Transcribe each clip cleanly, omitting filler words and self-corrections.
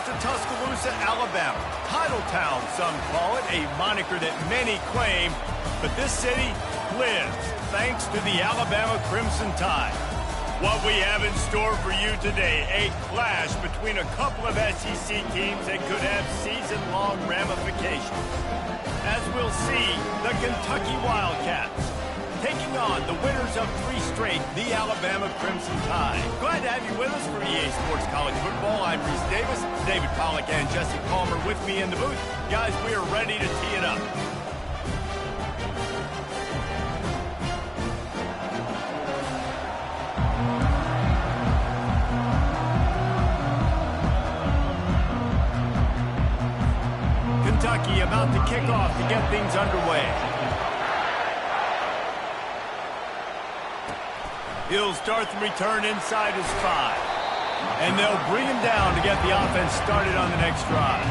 comes to Tuscaloosa, Alabama. Titletown, some call it, a moniker that many claim. But this city lives thanks to the Alabama Crimson Tide. What we have in store for you today, a clash between a couple of SEC teams that could have season-long ramifications. As we'll see, the Kentucky Wildcats taking on the winners of 3 straight, the Alabama Crimson Tide. Glad to have you with us for EA Sports College Football. I'm Reese Davis, David Pollack and Jesse Palmer with me in the booth. Guys, we are ready to tee it up. Kentucky about to kick off to get things underway. He'll start the return inside his 5. And they'll bring him down to get the offense started on the next drive.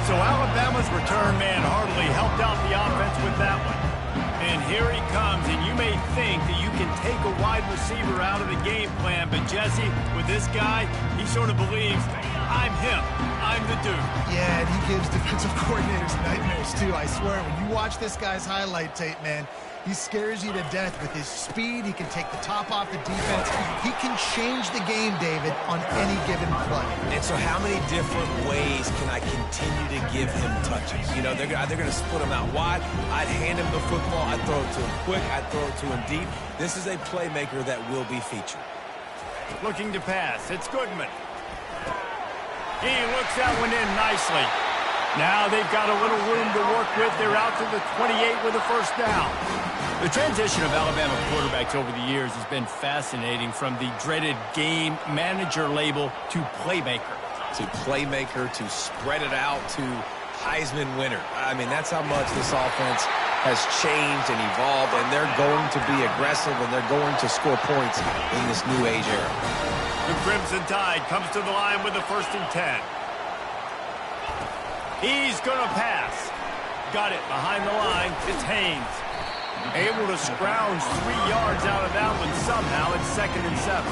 So Alabama's return man hardly helped out the offense with that one. And here he comes, and you may think that you can take a wide receiver out of the game plan, but Jesse, with this guy, he sort of believes, I'm him. I'm the dude. Yeah, and he gives defensive coordinators nightmares, too. I swear, when you watch this guy's highlight tape, man, he scares you to death with his speed. He can take the top off the defense. He can change the game, David, on any given play. And so how many different ways can I continue to give him touches? You know, they're going to split him out wide. I'd hand him the football. I'd throw it to him quick. I'd throw it to him deep. This is a playmaker that will be featured. Looking to pass. It's Goodman. He looks that one in nicely. Now they've got a little room to work with. They're out to the 28 with a first down. The transition of Alabama quarterbacks over the years has been fascinating, from the dreaded game manager label to playmaker. To playmaker, to spread it out, to Heisman winner. I mean, that's how much this offense has changed and evolved, and they're going to be aggressive, and they're going to score points in this new age era. The Crimson Tide comes to the line with a 1st and 10. He's going to pass. Got it behind the line. It's Haynes. Able to scrounge 3 yards out of that one somehow. It's 2nd and 7.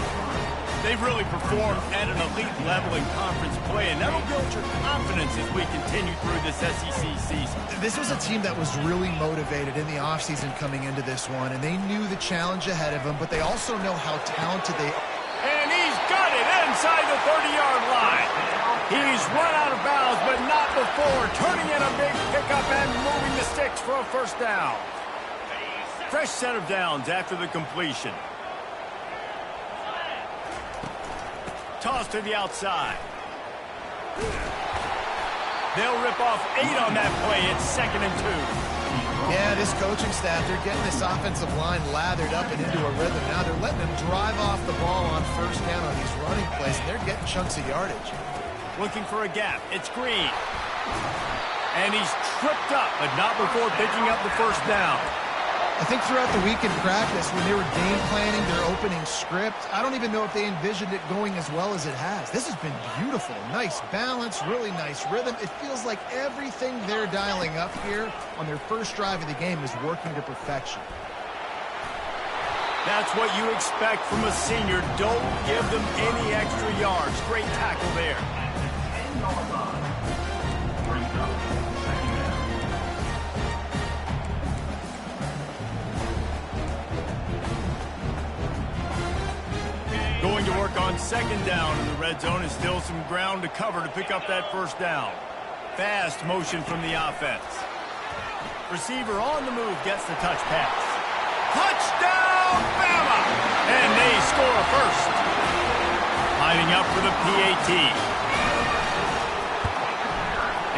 They've really performed at an elite level in conference play, and that'll build your confidence as we continue through this SEC season. This was a team that was really motivated in the offseason coming into this one, and they knew the challenge ahead of them, but they also know how talented they are. And he's got it inside the 30-yard line. He's run out of bounds, but not before turning in a big pickup and moving the sticks for a first down. Fresh set of downs after the completion. Toss to the outside. They'll rip off 8 on that play. It's 2nd and 2. Yeah, this coaching staff, they're getting this offensive line lathered up and into a rhythm. Now they're letting them drive off the ball on first down on these running plays, and they're getting chunks of yardage. Looking for a gap. It's Green. And he's tripped up, but not before picking up the first down. I think throughout the week in practice, when they were game planning their opening script, I don't even know if they envisioned it going as well as it has. This has been beautiful. Nice balance, really nice rhythm. It feels like everything they're dialing up here on their first drive of the game is working to perfection. That's what you expect from a senior. Don't give them any extra yards. Great tackle there. Going to work on 2nd down in the red zone, and still some ground to cover to pick up that first down. Fast motion from the offense. Receiver on the move gets the touch pass. Touchdown, Bama! And they score a first. Lining up for the PAT.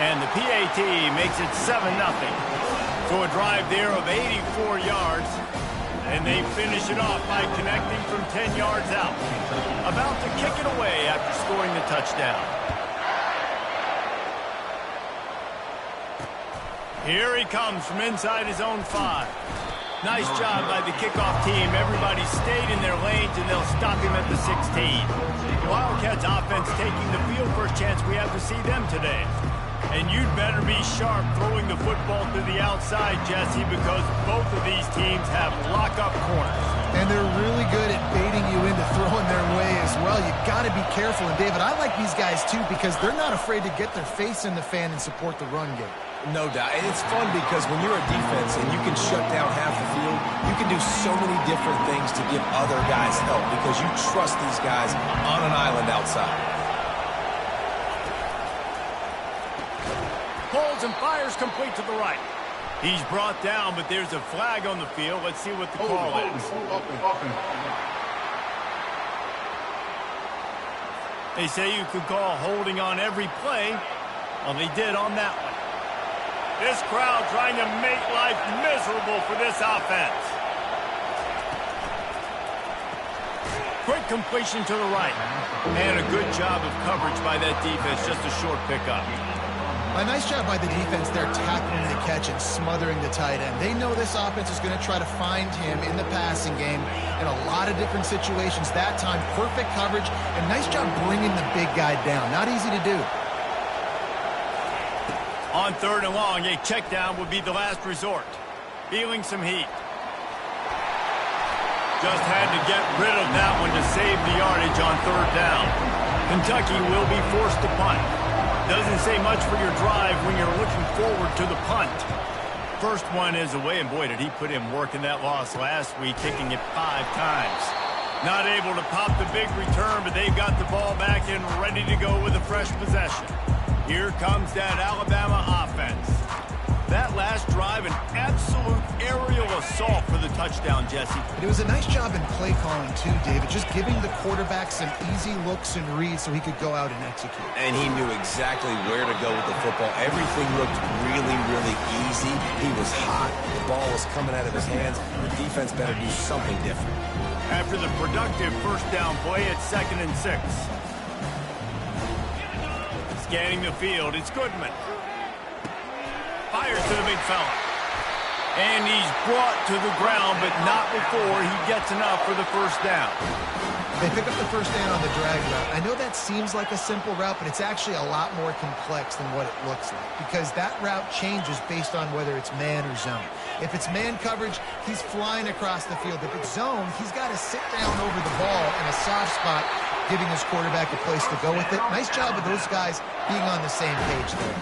And the PAT makes it 7-0. So a drive there of 84 yards. And they finish it off by connecting from 10 yards out. About to kick it away after scoring the touchdown. Here he comes from inside his own 5. Nice job by the kickoff team. Everybody stayed in their lanes, and they'll stop him at the 16. Wildcats offense taking the field. First chance we have to see them today. And you'd better be sharp throwing the football to the outside, Jesse, because both of these teams have lock-up corners. And they're really good at baiting you into throwing their way as well. You got got to be careful. And, David, I like these guys, too, because they're not afraid to get their face in the fan and support the run game. No doubt. And it's fun because when you're a defense and you can shut down half the field, you can do so many different things to give other guys help because you trust these guys on an island outside. Pulls and fires complete to the right. He's brought down, but there's a flag on the field. Let's see what the call is. They say you could call holding on every play. Well, they did on that one. This crowd trying to make life miserable for this offense. Quick completion to the right. And a good job of coverage by that defense. Just a short pickup. A nice job by the defense there, tackling the catch and smothering the tight end. They know this offense is going to try to find him in the passing game in a lot of different situations. That time, perfect coverage, and nice job bringing the big guy down. Not easy to do. On 3rd and long, a check down would be the last resort. Feeling some heat. Just had to get rid of that one to save the yardage on 3rd down. Kentucky will be forced to punt. Doesn't say much for your drive when you're looking forward to the punt. First one is away, and boy, did he put in work in that loss last week, kicking it 5 times. Not able to pop the big return, but they've got the ball back and ready to go with a fresh possession. Here comes that Alabama offense. That last drive, an absolute aerial assault for the touchdown, Jesse. It was a nice job in play calling, too, David, just giving the quarterback some easy looks and reads so he could go out and execute. And he knew exactly where to go with the football. Everything looked really, really easy. He was hot. The ball was coming out of his hands. The defense better do something different. After the productive first down play, it's 2nd and 6. Scanning the field, it's Goodman. Fires to the big fella. And he's brought to the ground, but not before he gets enough for the first down. They pick up the first down on the drag route. I know that seems like a simple route, but it's actually a lot more complex than what it looks like because that route changes based on whether it's man or zone. If it's man coverage, he's flying across the field. If it's zone, he's got to sit down over the ball in a soft spot, giving his quarterback a place to go with it. Nice job of those guys being on the same page there.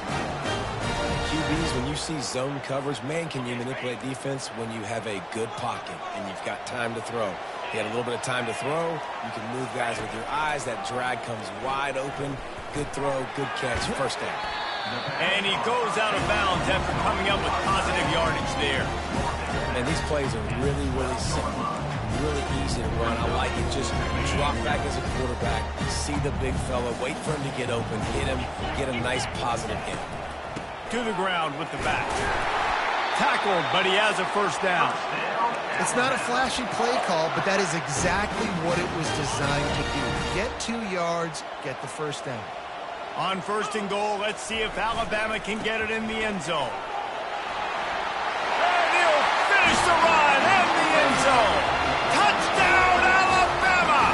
QBs, when you see zone coverage, man, can you manipulate defense when you have a good pocket and you've got time to throw. You had a little bit of time to throw. You can move guys with your eyes. That drag comes wide open. Good throw, good catch, first down. And he goes out of bounds after coming up with positive yardage there. And these plays are really, really simple. Really easy to run. I like it. Just drop back as a quarterback. See the big fella. Wait for him to get open. Hit him. Get a nice positive hit. To the ground with the back. Tackled, but he has a first down. It's not a flashy play call, but that is exactly what it was designed to do. Get 2 yards, get the first down. On 1st and goal, let's see if Alabama can get it in the end zone. And he'll finish the run in the end zone. Touchdown, Alabama!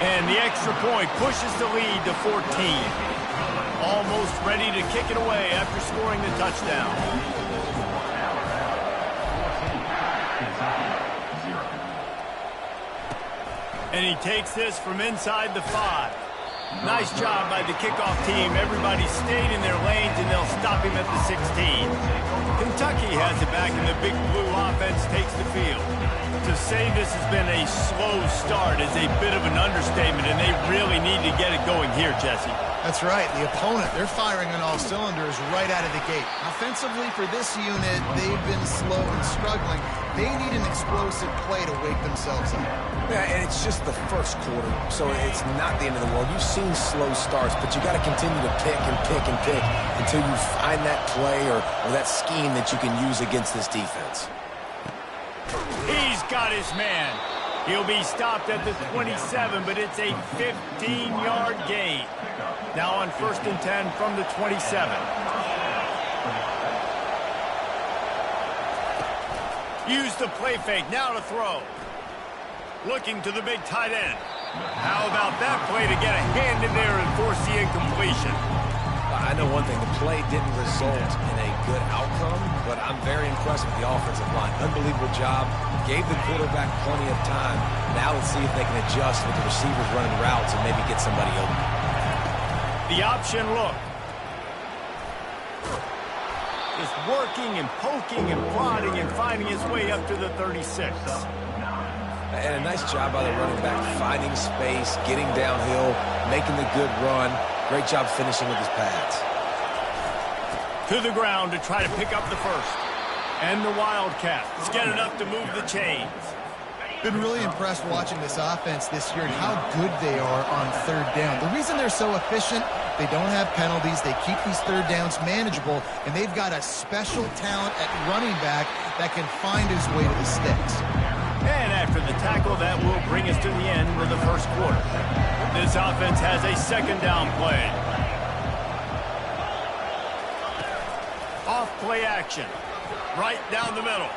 And the extra point pushes the lead to 14. Almost ready to kick it away after scoring the touchdown. And he takes this from inside the 5. Nice job by the kickoff team. Everybody stayed in their lanes, and they'll stop him at the 16. Kentucky has it back, and the big blue offense takes the field. To say this has been a slow start is a bit of an understatement, and they really need to get it going here, Jesse. That's right. The opponent, they're firing on all cylinders right out of the gate. Offensively for this unit, they've been slow and struggling. They need an explosive play to wake themselves up. Yeah, and it's just the first quarter, so it's not the end of the world. You've seen slow starts, but you got to continue to pick and pick and pick until you find that play or that scheme that you can use against this defense. He's got his man. He'll be stopped at the 27, but it's a 15-yard gain. Now on 1st and 10 from the 27. Use the play fake, now to throw. Looking to the big tight end. How about that play to get a hand in there and force the incompletion? I I know one thing, the play didn't result in a good outcome, but I'm very impressed with the offensive line. Unbelievable job. Gave the quarterback plenty of time. Now let's see if they can adjust with the receivers running routes and maybe get somebody open. The option look. Just working and poking and prodding and finding his way up to the 36. And a nice job by the running back, finding space, getting downhill, making the good run. Great job finishing with his pads. To the ground to try to pick up the first. And the Wildcats get enough to move the chains. Been really impressed watching this offense this year and how good they are on third down. The reason they're so efficient, they don't have penalties. They keep these third downs manageable, and they've got a special talent at running back that can find his way to the sticks. And after the tackle, that will bring us to the end of the first quarter. This offense has a second down play. Off play action. Right down the middle.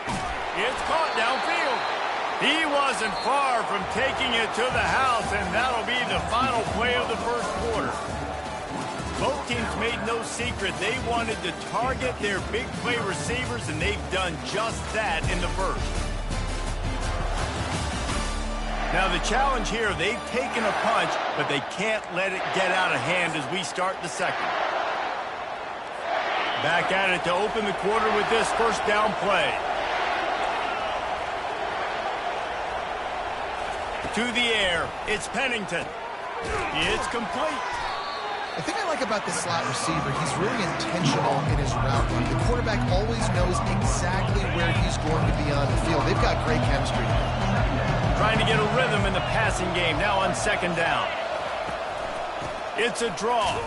It's caught downfield. He wasn't far from taking it to the house, and that'll be the final play of the first quarter. Both teams made no secret they wanted to target their big play receivers, and they've done just that in the first. Now the challenge here, they've taken a punch, but they can't let it get out of hand as we start the second. Back at it to open the quarter with this first down play. To the air, it's Pennington. It's complete. The thing I like about this slot receiver, he's really intentional in his route run. The quarterback always knows exactly where he's going to be on the field. They've got great chemistry. Trying to get a rhythm in the passing game, now on second down. It's a draw.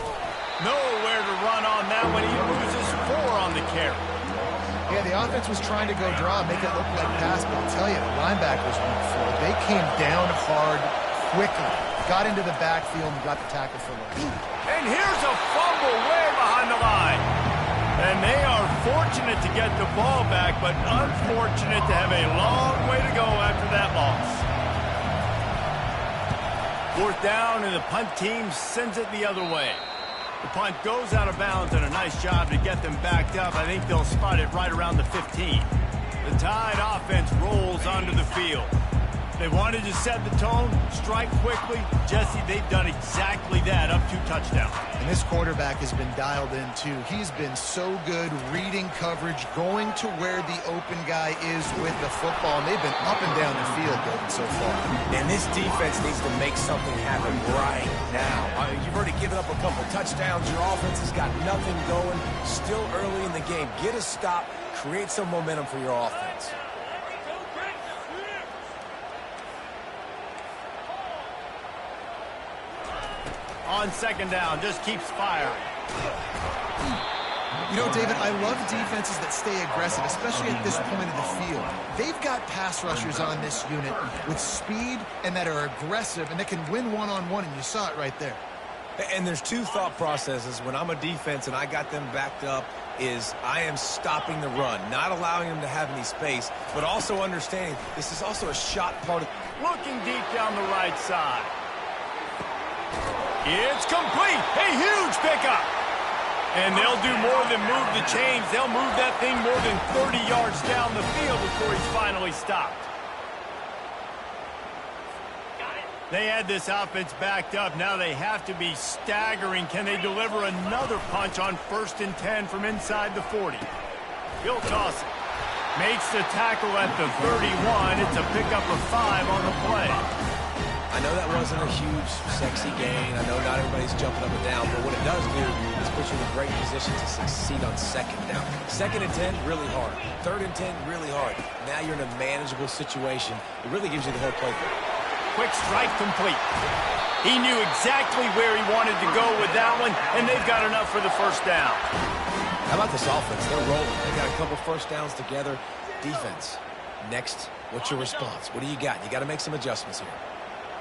Nowhere to run on that one. He loses 4 on the carry. Yeah, the offense was trying to go draw, make it look like pass, but I'll tell you, the linebackers went for it. They came down hard quickly, got into the backfield, and got the tackle for loss. And here's a fumble way behind the line. And they are fortunate to get the ball back, but unfortunate to have a long way to go after that loss. Fourth down, and the punt team sends it the other way. The punt goes out of bounds, and a nice job to get them backed up. I think they'll spot it right around the 15. The Tide offense rolls onto the field. They wanted to set the tone, strike quickly. Jesse, they've done exactly that, up 2 touchdowns. And this quarterback has been dialed in, too. He's been so good reading coverage, going to where the open guy is with the football, and they've been up and down the field going so far. And this defense needs to make something happen right now. You've already given up a couple touchdowns. Your offense has got nothing going. Still early in the game. Get a stop. Create some momentum for your offense. On second down, just keeps firing. You know, David, I love defenses that stay aggressive, especially at this point of the field. They've got pass rushers on this unit with speed and that are aggressive and that can win one-on-one, and you saw it right there. And there's 2 thought processes when I'm a defense and I got them backed up is I am stopping the run, not allowing them to have any space, but also understanding this is also a shot part of... Looking deep down the right side. It's complete. A huge pickup. And they'll do more than move the chains. They'll move that thing more than 30 yards down the field before he's finally stopped. They had this offense backed up. Now they have to be staggering. Can they deliver another punch on 1st and 10 from inside the 40? He'll toss it. Makes the tackle at the 31. It's a pickup of 5 on the play. I know that wasn't a huge, sexy gain. I know not everybody's jumping up and down, but what it does do is put you in a great position to succeed on second down. 2nd and 10, really hard. 3rd and 10, really hard. Now you're in a manageable situation. It really gives you the whole playbook. Quick strike complete. He knew exactly where he wanted to go with that one, and they've got enough for the first down. How about this offense? They're rolling. They got a couple first downs together. Defense. Next, what's your response? What do you got? You got to make some adjustments here.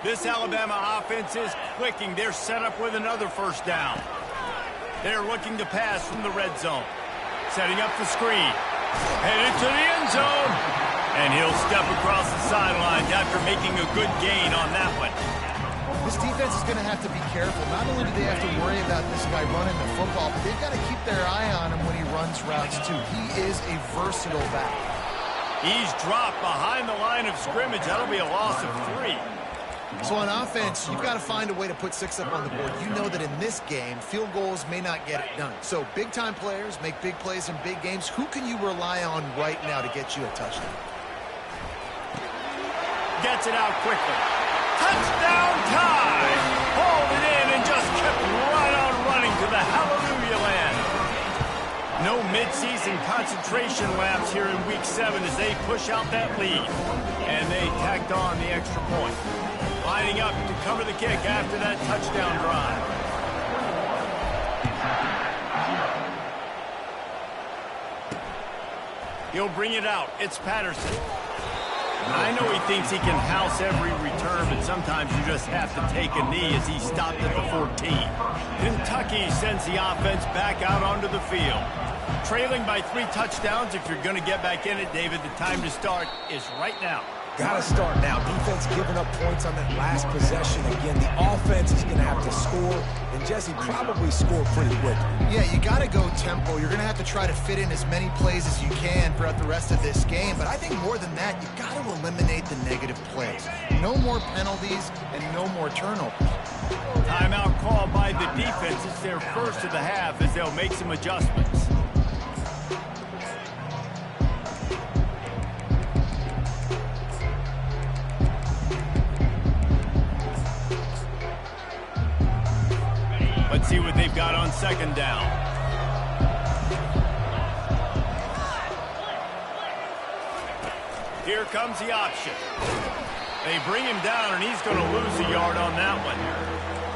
This Alabama offense is clicking. They're set up with another first down. They're looking to pass from the red zone. Setting up the screen. Headed to the end zone. And he'll step across the sidelines after making a good gain on that one. This defense is going to have to be careful. Not only do they have to worry about this guy running the football, but they've got to keep their eye on him when he runs routes, too. He is a versatile back. He's dropped behind the line of scrimmage. That'll be a loss of 3. So on offense, you've got to find a way to put 6 up on the board. You know that in this game, field goals may not get it done. So big-time players make big plays in big games. Who can you rely on right now to get you a touchdown? Gets it out quickly. Touchdown time! Hauled it in and just kept right on running to the hallelujah land. No midseason concentration laps here in Week 7 as they push out that lead. And they tacked on the extra point. Lining up to cover the kick after that touchdown drive. He'll bring it out. It's Patterson. I know he thinks he can house every return, but sometimes you just have to take a knee as he stopped at the 14. Kentucky sends the offense back out onto the field. Trailing by 3 touchdowns. If you're going to get back in it, David, the time to start is right now. Got to start now. Defense giving up points on that last possession. Again, the offense is going to have to score, and Jesse probably score pretty quick. Yeah, you got to go tempo. You're going to have to try to fit in as many plays as you can throughout the rest of this game. But I think more than that, you got to eliminate the negative plays. No more penalties and no more turnovers. Timeout called by the defense. It's their first of the half as they'll make some adjustments. Let's see what they've got on second down. Here comes the option. They bring him down, and he's going to lose a yard on that one.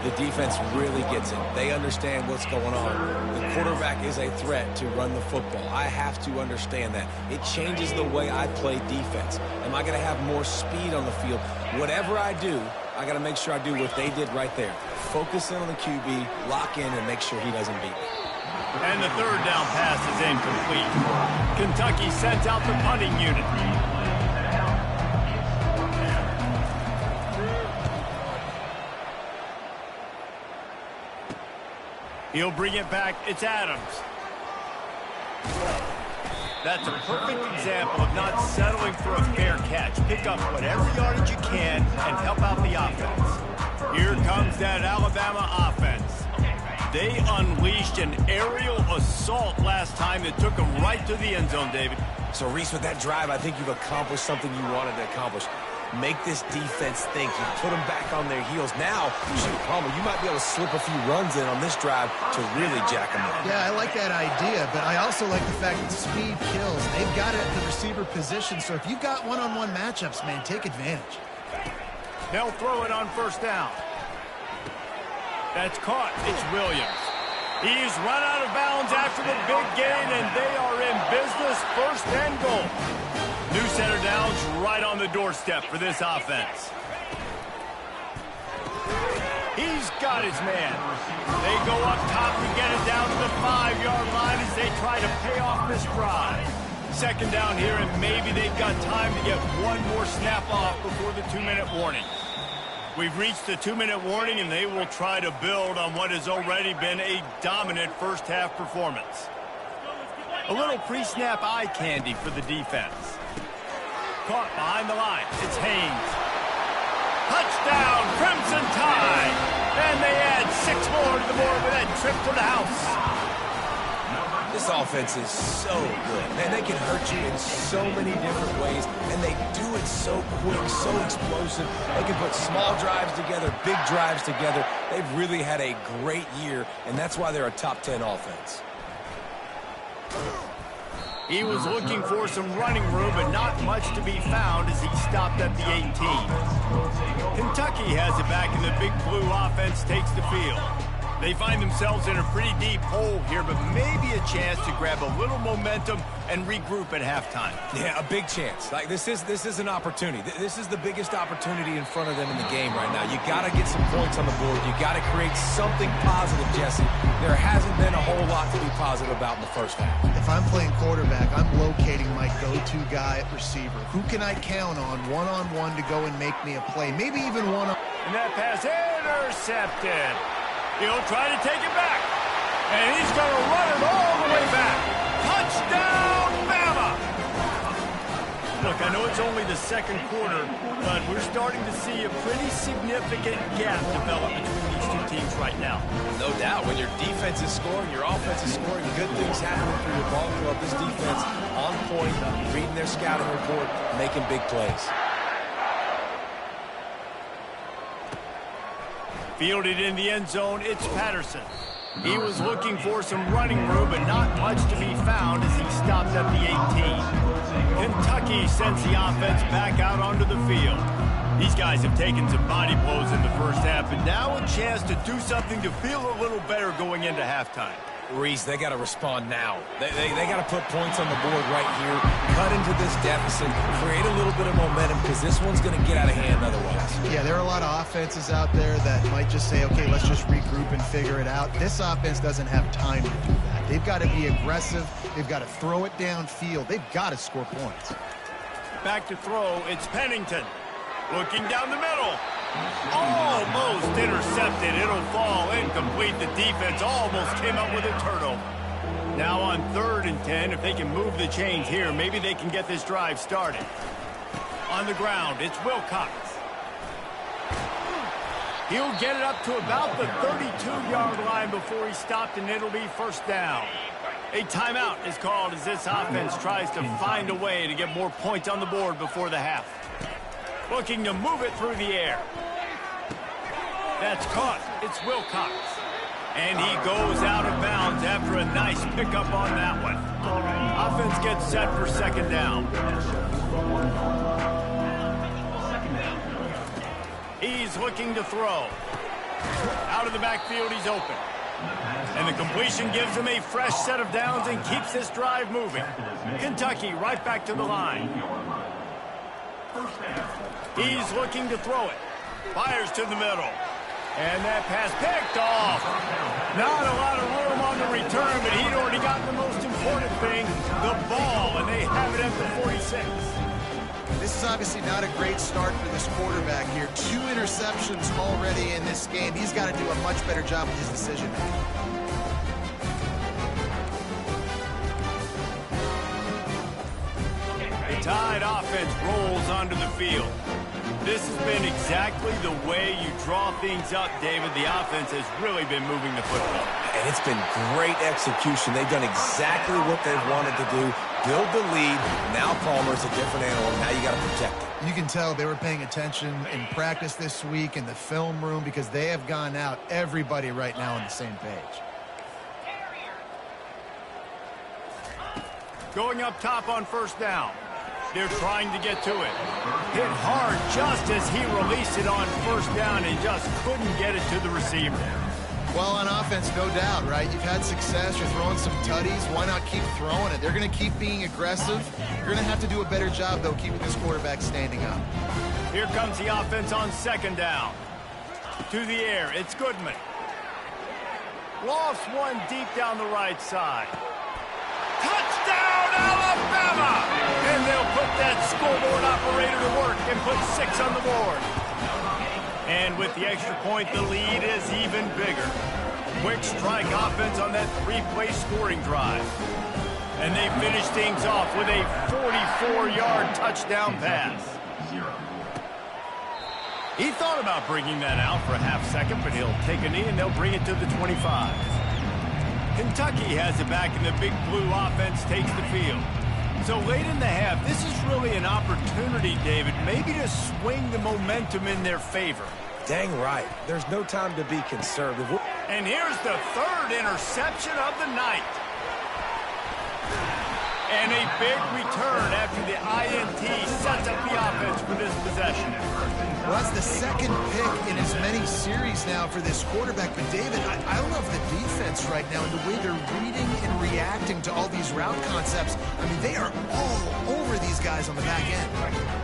The defense really gets it. They understand what's going on. The quarterback is a threat to run the football. I have to understand that. It changes the way I play defense. Am I going to have more speed on the field? Whatever I do, I got to make sure I do what they did right there. Focus in on the QB, lock in, and make sure he doesn't beat me. And the third down pass is incomplete. Kentucky sends out the punting unit. He'll bring it back. It's Adams. That's a perfect example of not settling for a fair catch. Pick up whatever yardage you can and help out the offense. Here comes that Alabama offense. They unleashed an aerial assault last time that took them right to the end zone, David. So, Reese, with that drive, I think you've accomplished something you wanted to accomplish. Make this defense think. You put them back on their heels. Now, shoot, Palmer, you might be able to slip a few runs in on this drive to really jack them up. Yeah, I like that idea, but I also like the fact that speed kills. They've got it at the receiver position, so if you've got one-on-one matchups, man, take advantage. They'll throw it on first down. That's caught. It's Williams. He's run out of bounds after the big gain, and they are in business, first and goal. New center downs right on the doorstep for this offense. He's got his man. They go up top and get it down to the 5-yard line as they try to pay off this drive. Second down here, and maybe they've got time to get one more snap off before the 2-minute warning. We've reached the 2-minute warning, and they will try to build on what has already been a dominant first-half performance. A little pre-snap eye candy for the defense. Caught behind the line. It's Haynes. Touchdown, Crimson Tide. And they add 6 more to the board with that trip to the house. This offense is so good. Man, they can hurt you in so many different ways, and they do it so quick, so explosive. They can put small drives together, big drives together. They've really had a great year, and that's why they're a top 10 offense. He was looking for some running room, but not much to be found as he stopped at the 18. Kentucky has it back, and the Big Blue offense takes the field. They find themselves in a pretty deep hole here, but maybe a chance to grab a little momentum and regroup at halftime. Yeah, a big chance. Like this is an opportunity. This is the biggest opportunity in front of them in the game right now. You got to get some points on the board. You got to create something positive, Jesse. There hasn't been a whole lot to be positive about in the first half. If I'm playing quarterback, I'm locating my go-to guy at receiver. Who can I count on one-on-one to go and make me a play? Maybe even one-on-one. And that pass, Intercepted. He'll try to take it back. And he's going to run it all the way back. Touchdown, Bama! Look, I know it's only the second quarter, but we're starting to see a pretty significant gap develop between these two teams right now. No doubt. When your defense is scoring, your offense is scoring, good things happening for your ball club. This defense on point, reading their scouting report, making big plays. Fielded in the end zone, it's Patterson. He was looking for some running room, but not much to be found as he stopped at the 18. Kentucky sends the offense back out onto the field. These guys have taken some body blows in the first half, and now a chance to do something to feel a little better going into halftime. Reese, they got to respond now. They got to put points on the board right here, cut into this deficit, create a little bit of momentum, because this one's going to get out of hand otherwise. Yeah, there are a lot of offenses out there that might just say, okay, let's just regroup and figure it out. This offense doesn't have time to do that. They've got to be aggressive. They've got to throw it downfield. They've got to score points. Back to throw, it's Pennington. Looking down the middle. Almost intercepted. It'll fall incomplete. The defense almost came up with a turnover. Now on 3rd and 10, if they can move the chains here, maybe they can get this drive started. On the ground, it's Wilcox. He'll get it up to about the 32-yard line before he stopped, and it'll be first down. A timeout is called as this offense tries to find a way to get more points on the board before the half. Looking to move it through the air. That's caught. It's Wilcox. And he goes out of bounds after a nice pickup on that one. Offense gets set for second down. He's looking to throw. Out of the backfield, he's open. And the completion gives him a fresh set of downs and keeps this drive moving. Kentucky right back to the line. He's looking to throw it. Fires to the middle. And that pass picked off. Not a lot of room on the return, but he'd already gotten the most important thing, the ball, and they have it at the 46. This is obviously not a great start for this quarterback here. 2 interceptions already in this game. He's got to do a much better job with his decision-making. The Tide offense rolls onto the field. This has been exactly the way you draw things up, David. The offense has really been moving the football. And it's been great execution. They've done exactly what they've wanted to do. Build the lead. Now Palmer's a different animal. Now you got to protect it. You can tell they were paying attention in practice this week in the film room because they have gone out, everybody right now on the same page. Going up top on first down. They're trying to get to it. Hit hard just as he released it on first down and just couldn't get it to the receiver. Well, on offense, no doubt, right? You've had success. You're throwing some tutties. Why not keep throwing it? They're going to keep being aggressive. You're going to have to do a better job, though, keeping this quarterback standing up. Here comes the offense on second down. To the air, it's Goodman. Lost one deep down the right side. Touchdown, Alabama! And they'll put that scoreboard operator to work and put 6 on the board. And with the extra point, the lead is even bigger. Quick strike offense on that 3-play scoring drive. And they finish things off with a 44-yard touchdown pass. He thought about bringing that out for a half second, but he'll take a knee and they'll bring it to the 25. Kentucky has it back, and the big blue offense takes the field. So late in the half, this is really an opportunity, David, maybe to swing the momentum in their favor. Dang right. There's no time to be conservative. And here's the 3rd interception of the night. And a big return after the INT sets up the offense for this possession. Well, that's the 2nd pick in as many series now for this quarterback. But, David, I love the defense right now and the way they're reading and reacting to all these route concepts. I mean, they are all over these guys on the back end.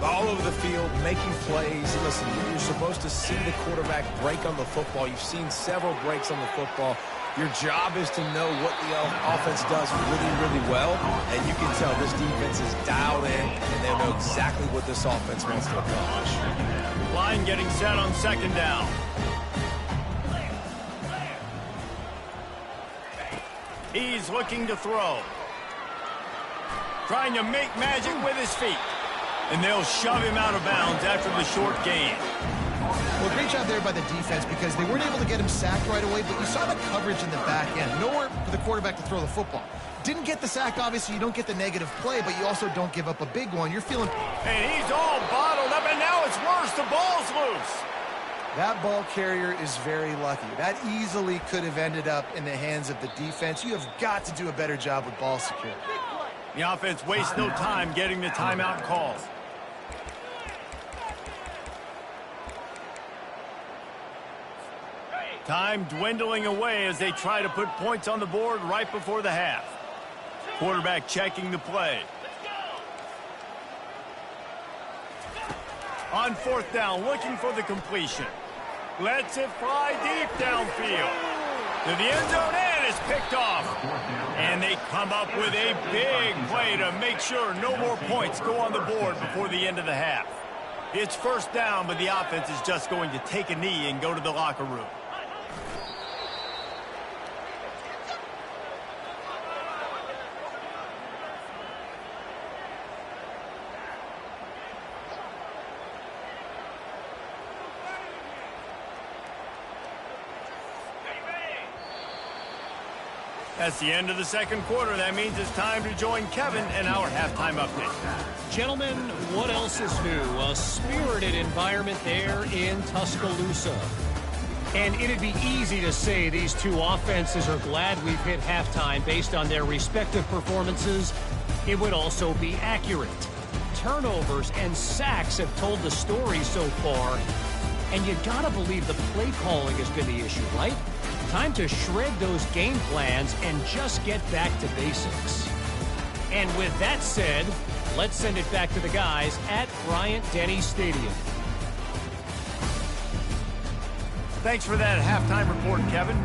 All over the field, making plays. Listen, you're supposed to see the quarterback break on the football. You've seen several breaks on the football. Your job is to know what the offense does really, really well. And you can tell this defense is dialed in, and they know exactly what this offense wants to accomplish. Line getting set on second down. He's looking to throw. Trying to make magic with his feet. And they'll shove him out of bounds after the short gain. Well, great job there by the defense because they weren't able to get him sacked right away, but you saw the coverage in the back end. Nowhere for the quarterback to throw the football. Didn't get the sack, obviously. You don't get the negative play, but you also don't give up a big one. You're feeling... And he's all bottled up, and now it's worse. The ball's loose. That ball carrier is very lucky. That easily could have ended up in the hands of the defense. You have got to do a better job with ball security. The offense wastes no time getting the timeout called. Time dwindling away as they try to put points on the board right before the half. Quarterback checking the play. On fourth down, looking for the completion. Lets it fly deep downfield. To the end zone, and it's picked off. And they come up with a big play to make sure no more points go on the board before the end of the half. It's first down, but the offense is just going to take a knee and go to the locker room. That's the end of the second quarter. That means it's time to join Kevin and our halftime update. Gentlemen, what else is new? A spirited environment there in Tuscaloosa. And it'd be easy to say these two offenses are glad we've hit halftime based on their respective performances. It would also be accurate. Turnovers and sacks have told the story so far. And you gotta believe the play calling has been the issue, right? Time to shred those game plans and just get back to basics. And with that said, let's send it back to the guys at Bryant-Denny Stadium. Thanks for that halftime report, Kevin.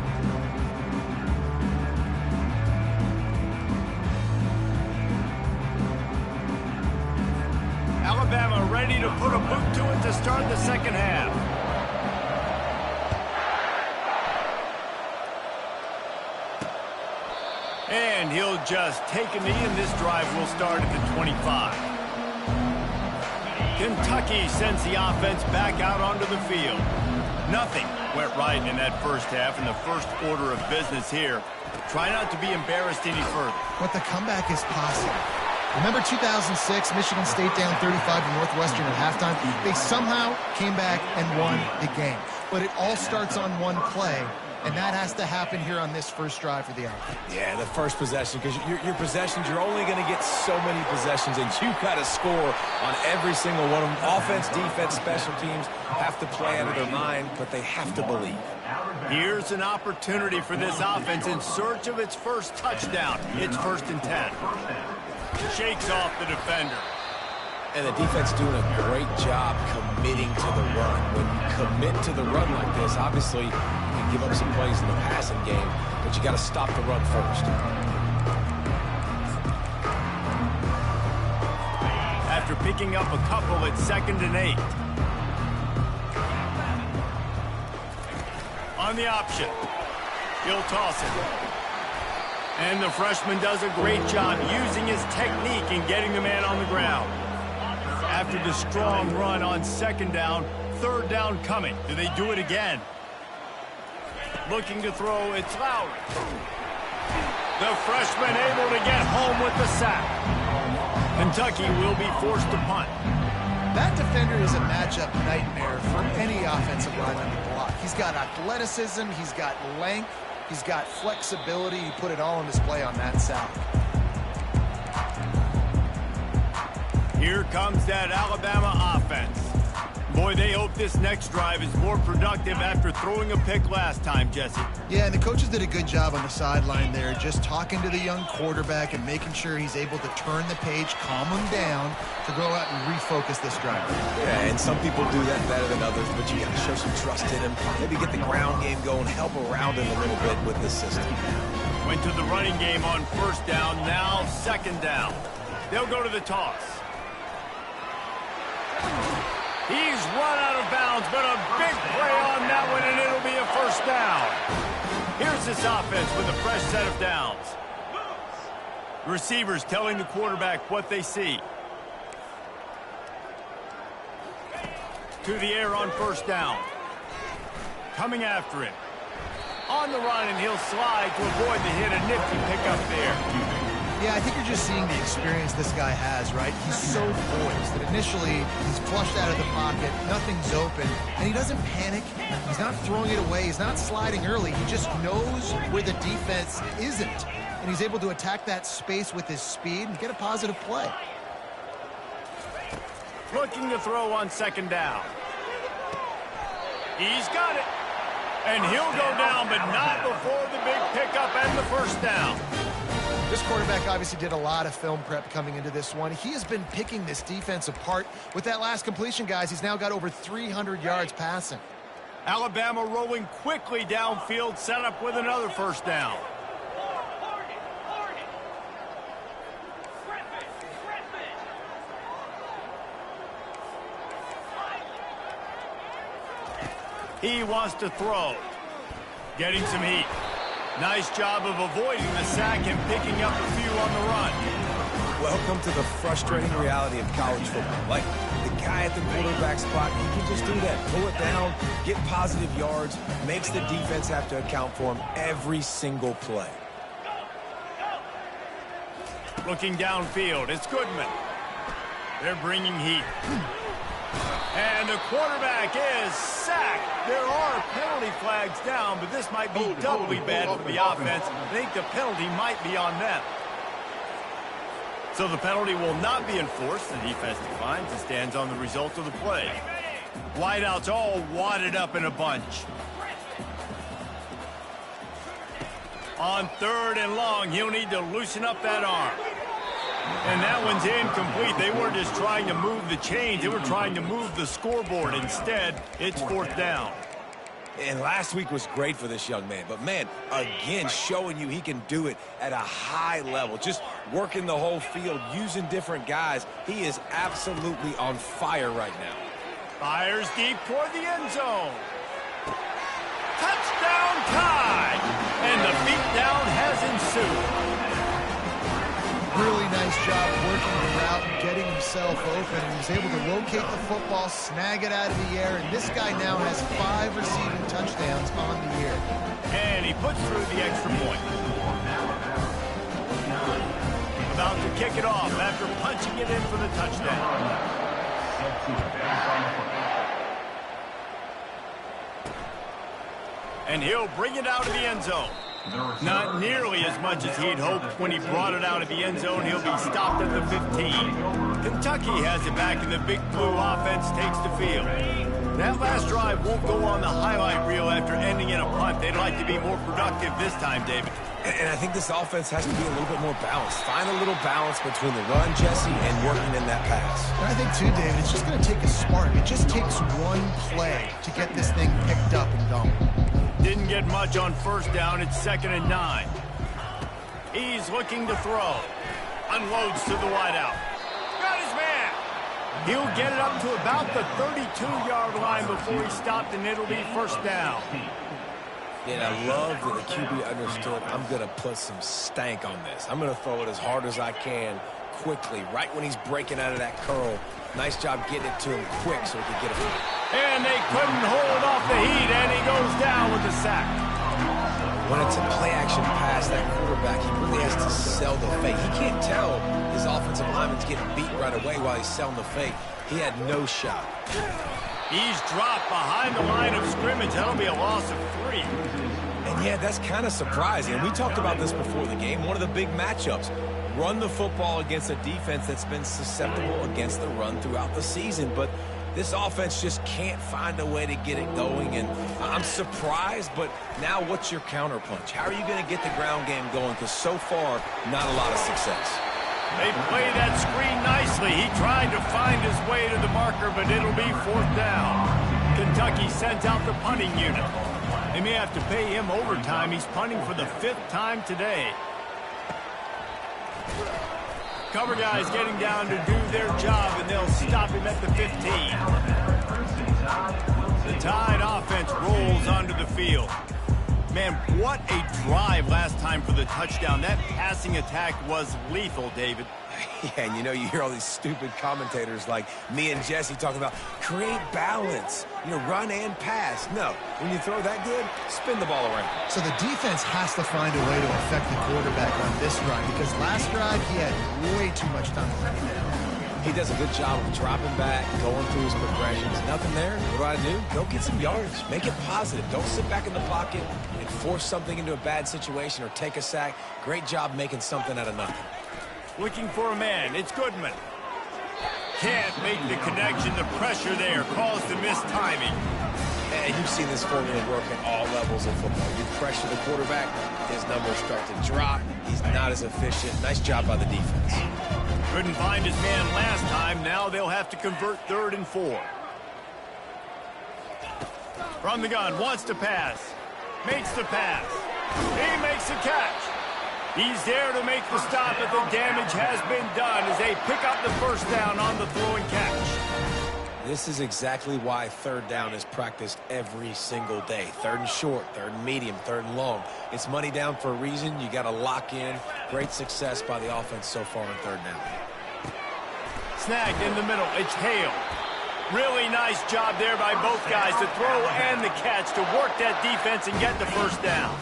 Alabama ready to put a boot to it to start the second half. And he'll just take a knee, and this drive will start at the 25. Kentucky sends the offense back out onto the field. Nothing went right in that first half, and the first order of business here. Try not to be embarrassed any further. But the comeback is possible. Remember 2006, Michigan State down 35 to Northwestern at halftime? They somehow came back and won the game. But it all starts on one play, and that has to happen here on this first drive for the offense. Yeah, the first possession, because your possessions, you're only going to get so many possessions, and you've got to score on every single one of them. Offense, defense, special teams have to play out of their mind, but they have to believe. Here's an opportunity for this offense in search of its first touchdown. It's 1st and 10. Shakes off the defender. And the defense doing a great job committing to the run. When you commit to the run like this, obviously you can give up some plays in the passing game, but you got to stop the run first. After picking up a couple, it's 2nd and 8. On the option, he'll toss it. And the freshman does a great job using his technique and getting the man on the ground. After the strong run on 2nd down, 3rd down coming. Do they do it again? Looking to throw, it's Lowry. The freshman able to get home with the sack. Kentucky will be forced to punt. That defender is a matchup nightmare for any offensive lineman to block. He's got athleticism, he's got length, he's got flexibility. He put it all on display on that sack. Here comes that Alabama offense. Boy, they hope this next drive is more productive after throwing a pick last time, Jesse. Yeah, and the coaches did a good job on the sideline there, just talking to the young quarterback and making sure he's able to turn the page, calm him down, to go out and refocus this drive. Yeah, and some people do that better than others, but you got to show some trust in him. Maybe get the ground game going, help around him a little bit with this system. Went to the running game on 1st down, now 2nd down. They'll go to the toss. He's run out of bounds, but a big play on that one, and it'll be a 1st down. Here's this offense with a fresh set of downs. Receivers telling the quarterback what they see. To the air on first down. Coming after him. On the run, and he'll slide to avoid the hit. A nifty pickup there. Yeah, I think you're just seeing the experience this guy has, right? He's so poised that initially he's flushed out of the pocket, nothing's open, and he doesn't panic. He's not throwing it away. He's not sliding early. He just knows where the defense isn't, and he's able to attack that space with his speed and get a positive play. Looking to throw on second down. He's got it. And he'll go down, but not before the big pickup and the first down. This quarterback obviously did a lot of film prep coming into this one. He has been picking this defense apart. With that last completion, guys, he's now got over 300 yards passing. Alabama rolling quickly downfield, set up with another first down. He wants to throw. Getting some heat. Nice job of avoiding the sack and picking up a few on the run. Welcome to the frustrating reality of college football. Like, the guy at the quarterback spot, he can just do that. Pull it down, get positive yards, makes the defense have to account for him every single play. Looking downfield, it's Goodman. They're bringing heat. And the quarterback is sacked. There are penalty flags down, but this might be doubly bad for the offense. I think the penalty might be on them. So the penalty will not be enforced. The defense declines and stands on the result of the play. Wideouts all wadded up in a bunch. On third and long, he'll need to loosen up that arm. And that one's incomplete. They weren't just trying to move the chains. They were trying to move the scoreboard. Instead, it's fourth down. And last week was great for this young man. But, man, again, showing you he can do it at a high level. Just working the whole field, using different guys. He is absolutely on fire right now. Fires deep toward the end zone. Touchdown tie! And the beatdown has ensued. Really nice job working the route and getting himself open. He was able to locate the football, snag it out of the air, and this guy now has 5 receiving touchdowns on the year. And he puts through the extra point. About to kick it off after punching it in for the touchdown. And he'll bring it out of the end zone. Not nearly as much as he'd hoped when he brought it out of the end zone. He'll be stopped at the 15. Kentucky has it back, and the big blue offense takes the field. That last drive won't go on the highlight reel after ending in a punt. They'd like to be more productive this time, David. And I think this offense has to be a little bit more balanced. Find a little balance between the run, Jesse, and working in that pass. And I think, too, David, it's just going to take a spark. It just takes one play to get this thing picked up and going. Didn't get much on first down. It's 2nd and 9. He's looking to throw. Unloads to the wideout. Got his man. He'll get it up to about the 32-yard line before he stopped, and it'll be first down. Yeah, I love that the QB understood I'm going to put some stank on this. I'm going to throw it as hard as I can quickly, right when he's breaking out of that curl. Nice job getting it to him quick so he could get it. And they couldn't hold off the heat, and he goes down with the sack. When it's a play-action pass, that quarterback, he really has to sell the fake. He can't tell his offensive lineman's getting beat right away while he's selling the fake. He had no shot. He's dropped behind the line of scrimmage. That'll be a loss of 3. And, yeah, that's kind of surprising. We talked about this before the game. One of the big matchups. Run the football against a defense that's been susceptible against the run throughout the season. But this offense just can't find a way to get it going. And I'm surprised, but now what's your counterpunch? How are you going to get the ground game going? Because so far, not a lot of success. They play that screen nicely. He tried to find his way to the marker, but it'll be fourth down. Kentucky sends out the punting unit. They may have to pay him overtime. He's punting for the 5th time today. Cover guys getting down to do their job, and they'll stop him at the 15. The Tide offense rolls onto the field. Man, what a drive last time for the touchdown. That passing attack was lethal, David. Yeah, and you know, you hear all these stupid commentators like me and Jesse talking about create balance, you know, run and pass. No, when you throw that good, spin the ball around. So the defense has to find a way to affect the quarterback on this drive because last drive he had way too much time to bring it down. He does a good job of dropping back, going through his progressions. Nothing there. What do? Go get some yardage. Make it positive. Don't sit back in the pocket and force something into a bad situation or take a sack. Great job making something out of nothing. Looking for a man. It's Goodman. Can't make the connection. The pressure there caused the missed timing. And you've seen this formula work at all levels of football. You pressure the quarterback, his numbers start to drop. He's not as efficient. Nice job by the defense. Couldn't find his man last time. Now they'll have to convert 3rd and 4. From the gun, wants to pass. Makes the pass. He makes the catch. He's there to make the stop, but the damage has been done as they pick up the first down on the throw and catch. This is exactly why 3rd down is practiced every single day. 3rd and short, 3rd and medium, 3rd and long. It's money down for a reason. You got to lock in. Great success by the offense so far on 3rd down. Snagged in the middle. It's Hale. Really nice job there by both guys, the throw and the catch, to work that defense and get the first down.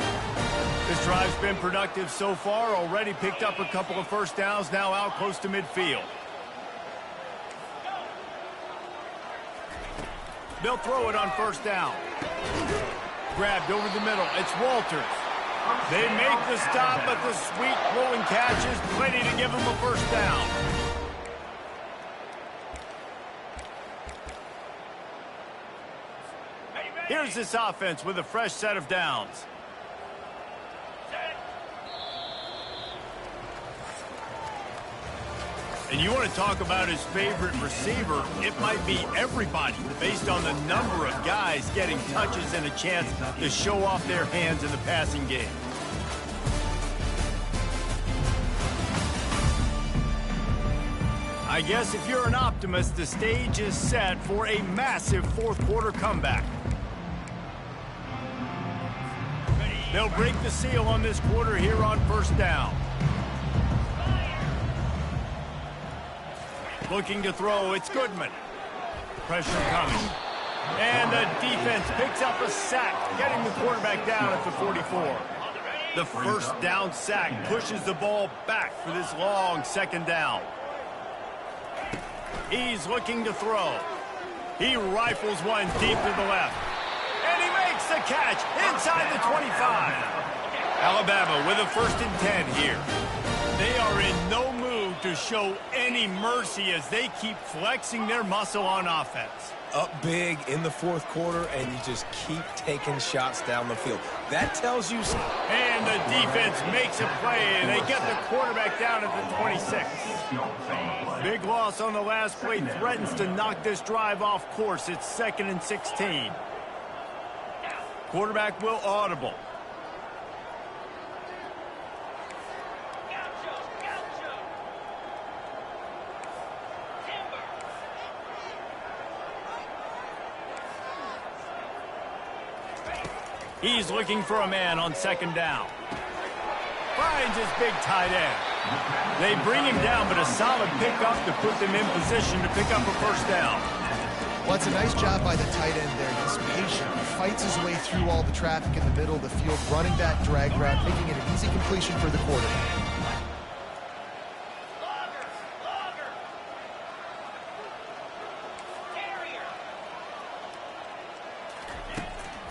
This drive's been productive so far. Already picked up a couple of first downs, now out close to midfield. They'll throw it on 1st down. Grabbed over the middle. It's Walters. They make the stop, but the sweet throw and catch is plenty to give them a first down. Here's this offense with a fresh set of downs. And you want to talk about his favorite receiver, it might be everybody based on the number of guys getting touches and a chance to show off their hands in the passing game. I guess if you're an optimist, the stage is set for a massive 4th quarter comeback. They'll break the seal on this quarter here on 1st down. Looking to throw, it's Goodman. Pressure coming. And the defense picks up a sack, getting the quarterback down at the 44. The first down sack pushes the ball back for this long 2nd down. He's looking to throw. He rifles one deep to the left. And he makes the catch inside the 25. Alabama with a 1st and 10 here. They are in no mood to show any mercy as they keep flexing their muscle on offense. Up big in the 4th quarter, and you just keep taking shots down the field. That tells you something. And the defense makes a play, and they get the quarterback down at the 26. Big loss on the last play threatens to knock this drive off course. It's 2nd and 16. Quarterback will audible. He's looking for a man on 2nd down. Finds his big tight end. They bring him down, but a solid pickup to put them in position to pick up a first down. Well, it's a nice job by the tight end there. He's patient. He fights his way through all the traffic in the middle of the field, running that drag route, making it an easy completion for the quarterback.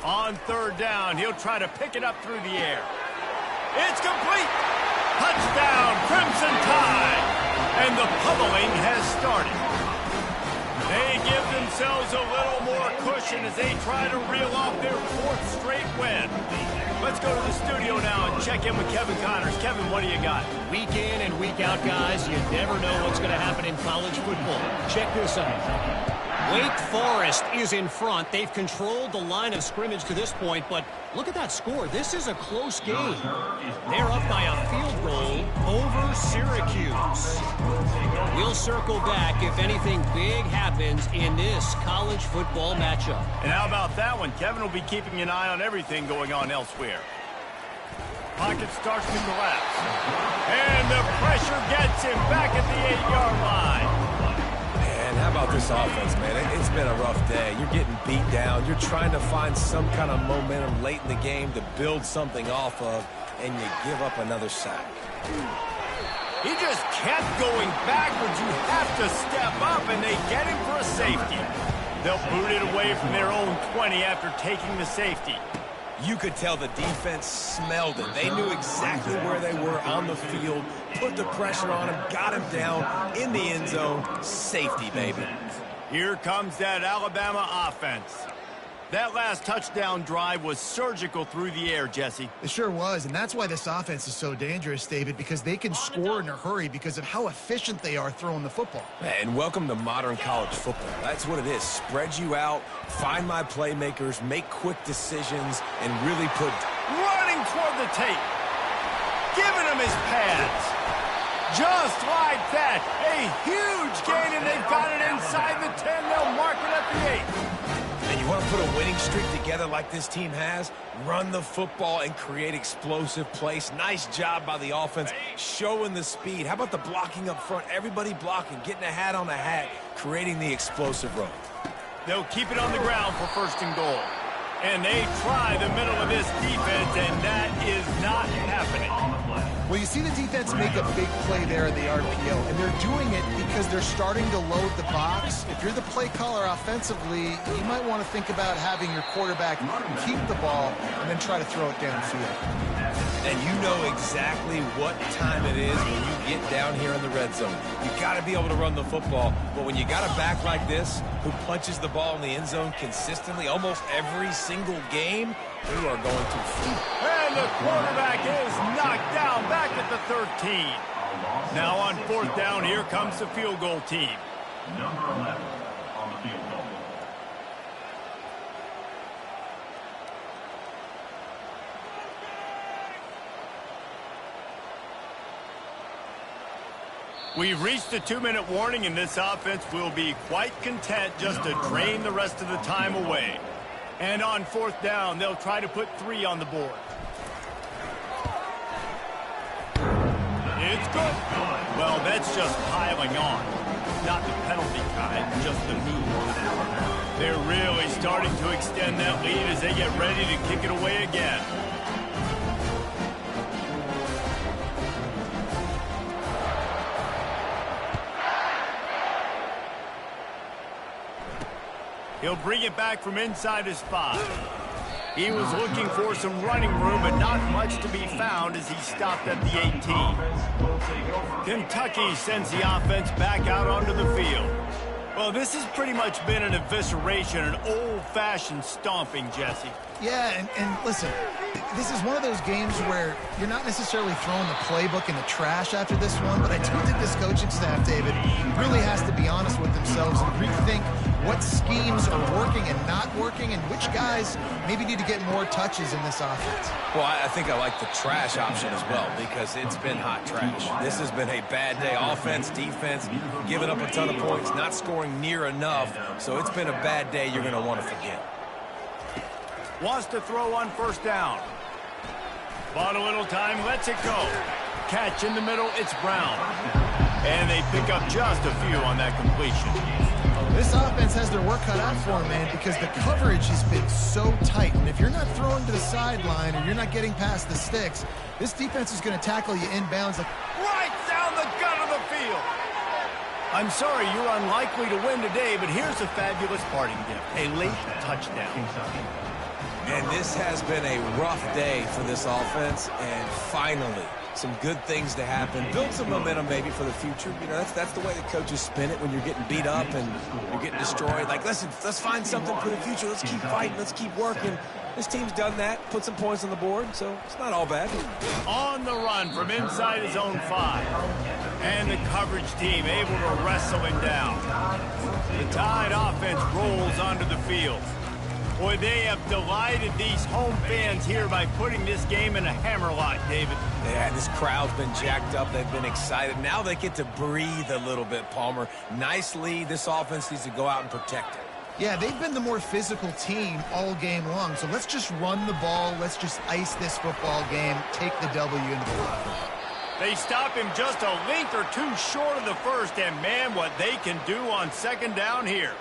On 3rd down, he'll try to pick it up through the air. It's complete. Touchdown, Crimson Tide. And the pummeling has started. They give themselves a little more cushion as they try to reel off their 4th straight win. Let's go to the studio now and check in with Kevin Connors. Kevin, what do you got? Week in and week out, guys, you never know what's going to happen in college football. Check this out. Wake Forest is in front. They've controlled the line of scrimmage to this point, but look at that score. This is a close game. They're up by a field goal over Syracuse. We'll circle back if anything big happens in this college football matchup. And how about that one? Kevin will be keeping an eye on everything going on elsewhere. Pocket starts to collapse. And the pressure gets him back at the 8-yard line. And how about this offense, man? It's been a rough day. You're getting beat down. You're trying to find some kind of momentum late in the game to build something off of, and you give up another sack. He just kept going backwards. You have to step up, and they get him for a safety. They'll boot it away from their own 20 after taking the safety. You could tell the defense smelled it. They knew exactly where they were on the field, put the pressure on him, got him down in the end zone. Safety, baby. Here comes that Alabama offense. That last touchdown drive was surgical through the air, Jesse. It sure was, and that's why this offense is so dangerous, David, because they can score in a hurry because of how efficient they are throwing the football. And welcome to modern college football. That's what it is. Spread you out, find my playmakers, make quick decisions, and really put... Running toward the tape. Giving him his pads. Just like that. A huge gain, and they've got it inside the 10. They'll mark it at the 8. And you want to put a winning streak together like this team has? Run the football and create explosive plays. Nice job by the offense, showing the speed. How about the blocking up front? Everybody blocking, getting a hat on a hat, creating the explosive run. They'll keep it on the ground for 1st and goal. And they try the middle of this defense, and that is not happening. Well, you see the defense make a big play there in the RPO, and they're doing it because they're starting to load the box. If you're the play caller offensively, you might want to think about having your quarterback keep the ball and then try to throw it downfield. And you know exactly what time it is when you get down here in the red zone. You got to be able to run the football, but when you got a back like this who punches the ball in the end zone consistently almost every single game, you are going to feed. And the quarterback is knocked down back at the 13. Now on 4th down, here comes the field goal team. Number 11 on the field goal. We've reached a 2-minute warning, and this offense will be quite content just to drain the rest of the time away. And on 4th down, they'll try to put 3 on the board. It's good. Well, that's just piling on. Not the penalty kind, just the move. They're really starting to extend that lead as they get ready to kick it away again. He'll bring it back from inside his 5. He was looking for some running room, but not much to be found as he stopped at the 18. Kentucky sends the offense back out onto the field. Well, this has pretty much been an evisceration, an old-fashioned stomping, Jesse. Yeah, and listen, this is one of those games where you're not necessarily throwing the playbook in the trash after this one, but I do think this coaching staff, David, really has to be honest with themselves and rethink what schemes are working and not working and which guys maybe need to get more touches in this offense. Well, I think I like the trash option as well because it's been hot trash. This has been a bad day. Offense, defense, giving up a ton of points, not scoring near enough. So it's been a bad day you're going to want to forget. Wants to throw on 1st down. Bought a little time, lets it go. Catch in the middle, it's Brown. And they pick up just a few on that completion. This offense has their work cut out for them, man, because the coverage has been so tight. And if you're not throwing to the sideline or you're not getting past the sticks, this defense is going to tackle you inbounds like right down the gut of the field. I'm sorry, you're unlikely to win today, but here's a fabulous parting gift, a late touchdown. And this has been a rough day for this offense, and finally, some good things to happen, build some momentum maybe for the future. You know, that's the way the coaches spin it when you're getting beat up and you're getting destroyed. Like, listen, let's find something for the future. Let's keep fighting. Let's keep working. This team's done that, put some points on the board, so it's not all bad. On the run from inside his own 5. And the coverage team able to wrestle him down. The Tide offense rolls onto the field. Boy, they have delighted these home fans here by putting this game in a hammerlock, David. Yeah, this crowd's been jacked up. They've been excited. Now they get to breathe a little bit, Palmer. Nice lead. This offense needs to go out and protect it. Yeah, they've been the more physical team all game long. So let's just run the ball. Let's just ice this football game. Take the W into the locker room. They stop him just a length or two short of the first, and man, what they can do on second down here.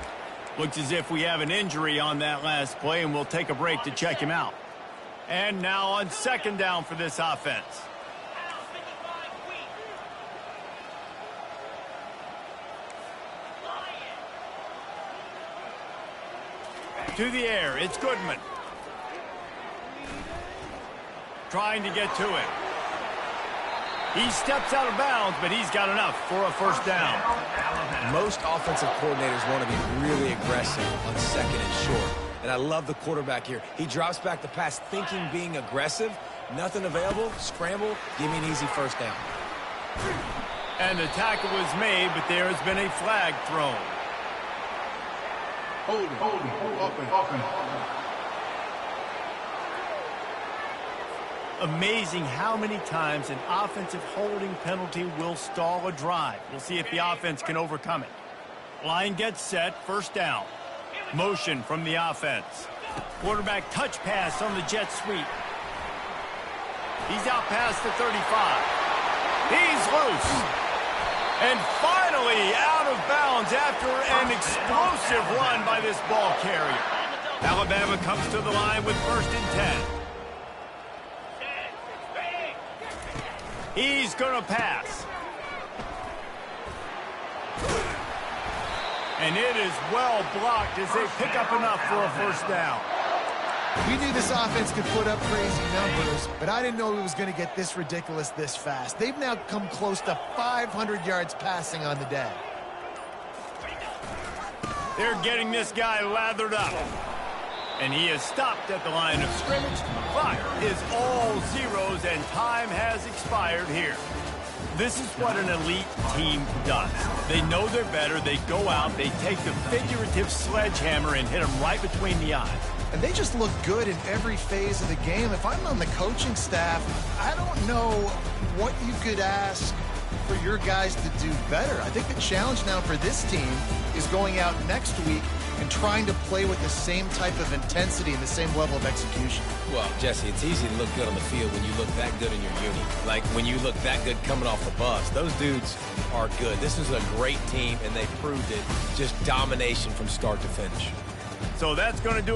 Looks as if we have an injury on that last play, and we'll take a break to check him out. And now on second down for this offense. To the air, it's Goodman. Trying to get to it. He steps out of bounds, but he's got enough for a first down. Most offensive coordinators want to be really aggressive on second and short. And I love the quarterback here. He drops back the pass thinking being aggressive. Nothing available. Scramble. Give me an easy first down. And the tackle was made, but there has been a flag thrown. Amazing how many times an offensive holding penalty will stall a drive. We'll see if the offense can overcome it. Line gets set, first down. Motion from the offense. Quarterback touch pass on the jet sweep. He's out past the 35. He's loose. And finally out of bounds after an explosive run by this ball carrier. Alabama comes to the line with first and 10. He's going to pass. And it is well blocked as they pick up enough for a first down. We knew this offense could put up crazy numbers, but I didn't know it was going to get this ridiculous this fast. They've now come close to 500 yards passing on the day. They're getting this guy lathered up. And he is stopped at the line of scrimmage. Clock is all zeros, and time has expired here. This is what an elite team does. They know they're better. They go out. They take the figurative sledgehammer and hit them right between the eyes. And they just look good in every phase of the game. If I'm on the coaching staff, I don't know what you could ask for your guys to do better. I think the challenge now for this team is going out next week and trying to play with the same type of intensity and the same level of execution. Well, Jesse, it's easy to look good on the field when you look that good in your uni. Like when you look that good coming off the bus. Those dudes are good. This is a great team, and they proved it. Just domination from start to finish. So that's going to do it.